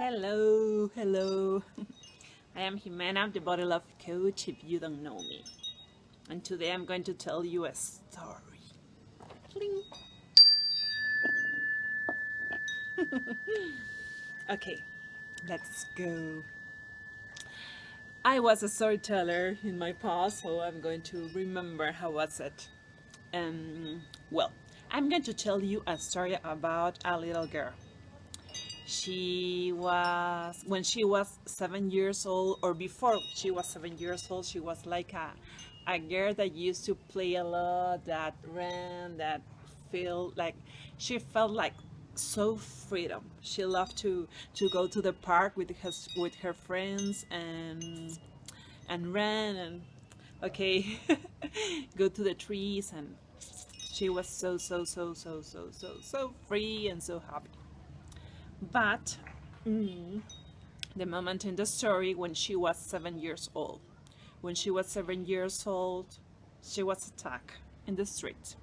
Hello, hello. I am Jimena, the body love coach if you don't know me. And today I'm going to tell you a story. Pling. Okay, let's go. I was a storyteller in my past, so I'm going to remember how was it. Um, well, I'm going to tell you a story about a little girl. When she was 7 years old, or before she was 7 years old, she was like a girl that used to play a lot, that ran, that she felt like so freedom. She loved to go to the park with her friends and run and okay go to the trees, and she was so free and so happy. But the moment in the story when she was 7 years old. When she was 7 years old, she was attacked in the street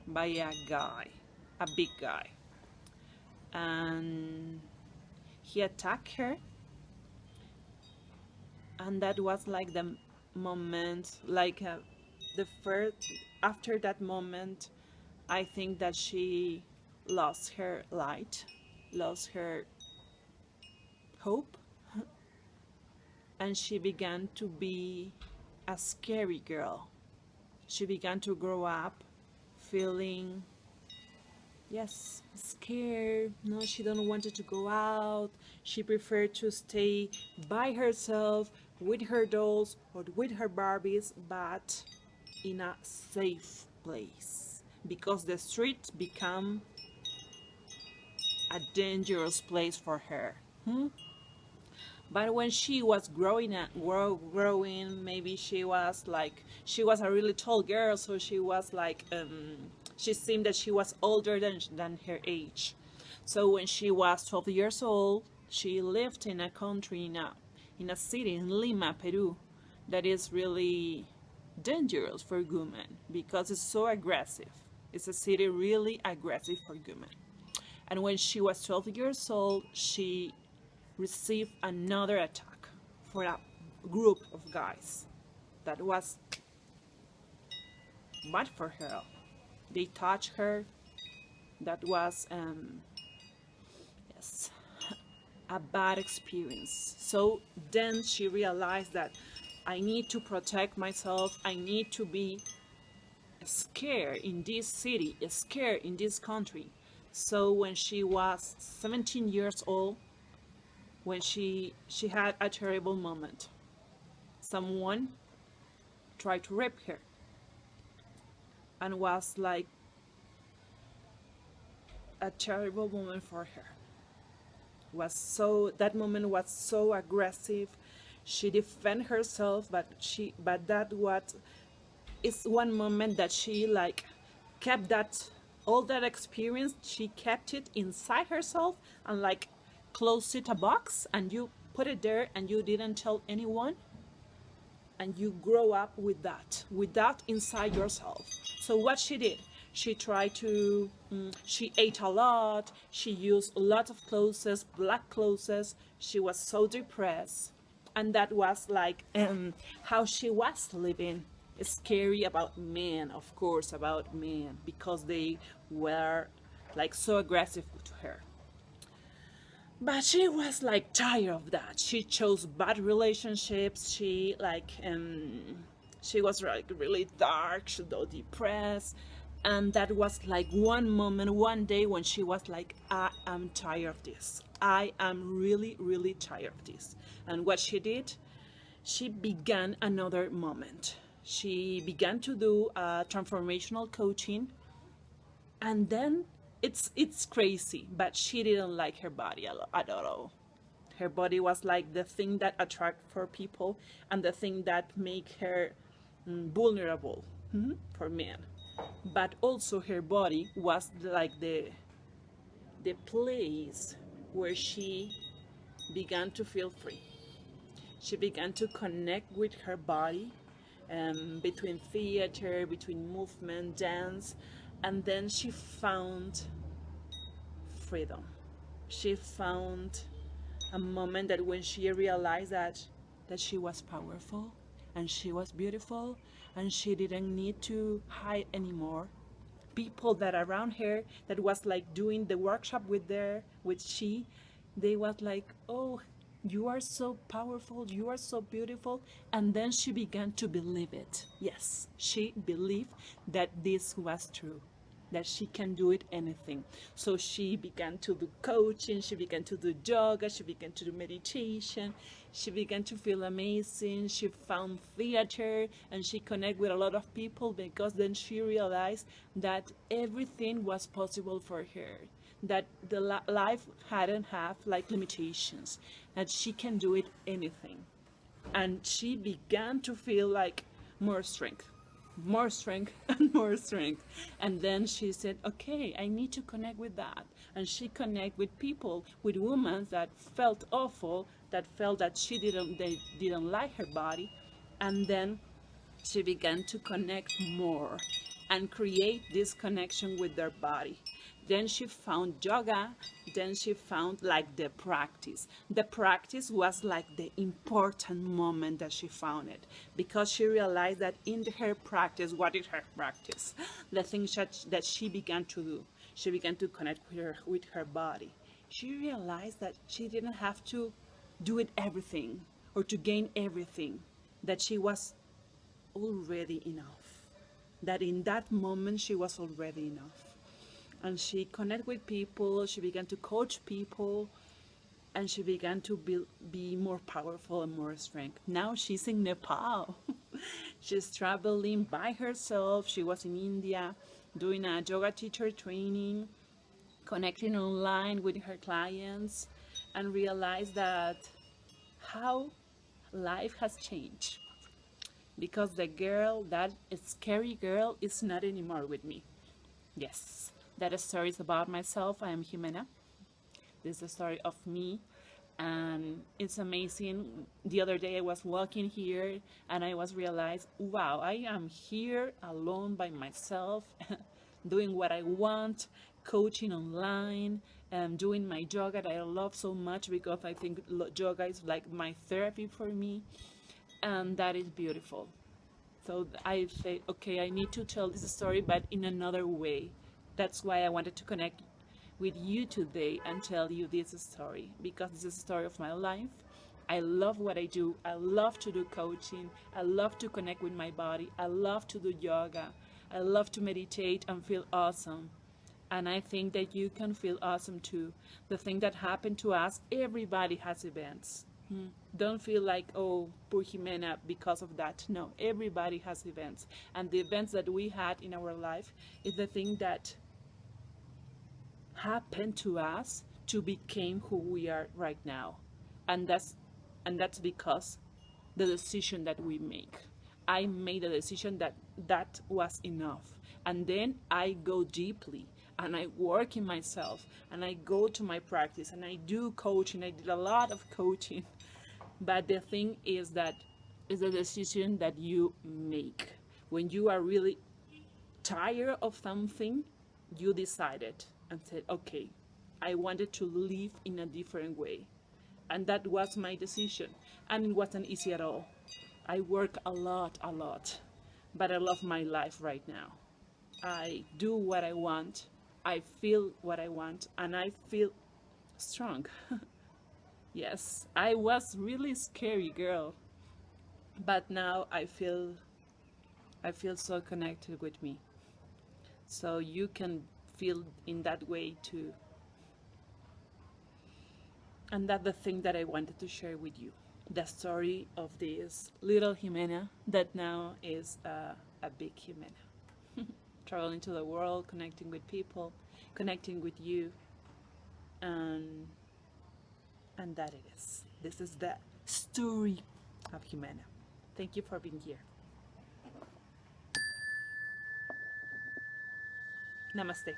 by a guy, a big guy. And he attacked her, and that was like the moment, the first, after that moment, I think that she lost her light, lost her hope, and she began to be a scary girl. She began to grow up feeling, yes, scared. No, she don't wanted to go out. She preferred to stay by herself with her dolls or with her Barbies, but in a safe place, because the street become a dangerous place for her. But when she was growing, maybe she was a really tall girl, so she was she seemed that she was older than her age. So when she was 12 years old, she lived in a country, in a city in Lima, Peru, that is really dangerous for women because it's so aggressive. It's a city really aggressive for women. And when she was 12 years old, she received another attack for a group of guys that was bad for her. They touched her. That was yes, a bad experience. So then she realized that I need to protect myself. I need to be scared in this city, scared in this country. So when she was 17 years old, when she had a terrible moment. Someone tried to rape her, and was like a terrible moment for her. That moment was so aggressive. She defended herself, but that what is one moment that she kept that all that experience. She kept it inside herself and closed it a box, and you put it there and you didn't tell anyone, and you grow up with that inside yourself. So what she did, she tried to she ate a lot, she used a lot of clothes, black clothes. She was so depressed, and that was how she was living. Scary about men, of course, about men, because they were so aggressive to her. But she was tired of that. She chose bad relationships. She was really dark, she was depressed, and that was one moment, one day when she was I am tired of this. I am really, really tired of this. And what she did, she began another moment. She began to do transformational coaching, and then it's crazy, but she didn't like her body at all. Her body was the thing that attract for people, and the thing that make her vulnerable for men. But also her body was the place where she began to feel free. She began to connect with her body, between theater, between movement, dance, and then she found freedom. She found a moment that when she realized that she was powerful and she was beautiful and she didn't need to hide anymore. People that around her that was like doing the workshop with she, they was like, oh, you are so powerful, you are so beautiful. And then she began to believe it. Yes, she believed that this was true, that she can do it anything. So she began to do coaching, she began to do yoga, she began to do meditation, she began to feel amazing. She found theater and she connected with a lot of people because then she realized that everything was possible for her, that the life hadn't have like limitations, that she can do it anything. And she began to feel like more strength, more strength and more strength. And then she said, okay, I need to connect with that. And she connect with people, with women that felt awful, that felt that they didn't like her body. And then she began to connect more and create this connection with their body. Then she found yoga. Then she found like the practice. The practice was like the important moment that she found it, because she realized that in her practice, what is her practice? The things that she began to do, she began to connect with her body. She realized that she didn't have to do it everything or to gain everything, that she was already enough, that in that moment she was already enough. And she connected with people, she began to coach people, and she began to be more powerful and more strength. Now she's in Nepal. She's traveling by herself. She was in India doing a yoga teacher training, connecting online with her clients, and realized that how life has changed, because the girl, that scary girl, is not anymore with me. Yes, that story is about myself. I am Jimena. This is the story of me, and it's amazing. The other day I was walking here and I was realized, wow, I am here alone by myself, doing what I want, coaching online, and doing my yoga that I love so much, because I think yoga is like my therapy for me, and that is beautiful. So I say, okay, I need to tell this story, but in another way. That's why I wanted to connect with you today and tell you this story, because this is a story of my life. I love what I do. I love to do coaching. I love to connect with my body. I love to do yoga. I love to meditate and feel awesome. And I think that you can feel awesome too. The thing that happened to us, everybody has events. Don't feel like, oh, poor Jimena because of that. No, everybody has events. And the events that we had in our life is the thing that happened to us to become who we are right now. And that's because the decision that we make. I made a decision that that was enough. And then I go deeply and I work in myself and I go to my practice and I do coaching. I did a lot of coaching. But the thing is that it's a decision that you make. When you are really tired of something, you decided and said, okay, I wanted to live in a different way. And that was my decision. And it wasn't easy at all. I work a lot, but I love my life right now. I do what I want, I feel what I want, and I feel strong. Yes, I was really scary girl, but now I feel so connected with me. So you can feel in that way too. And that's the thing that I wanted to share with you. The story of this little Jimena that now is a big Jimena. Traveling to the world, connecting with people, connecting with you, and that it is. This is the story of Jimena. Thank you for being here. Namaste.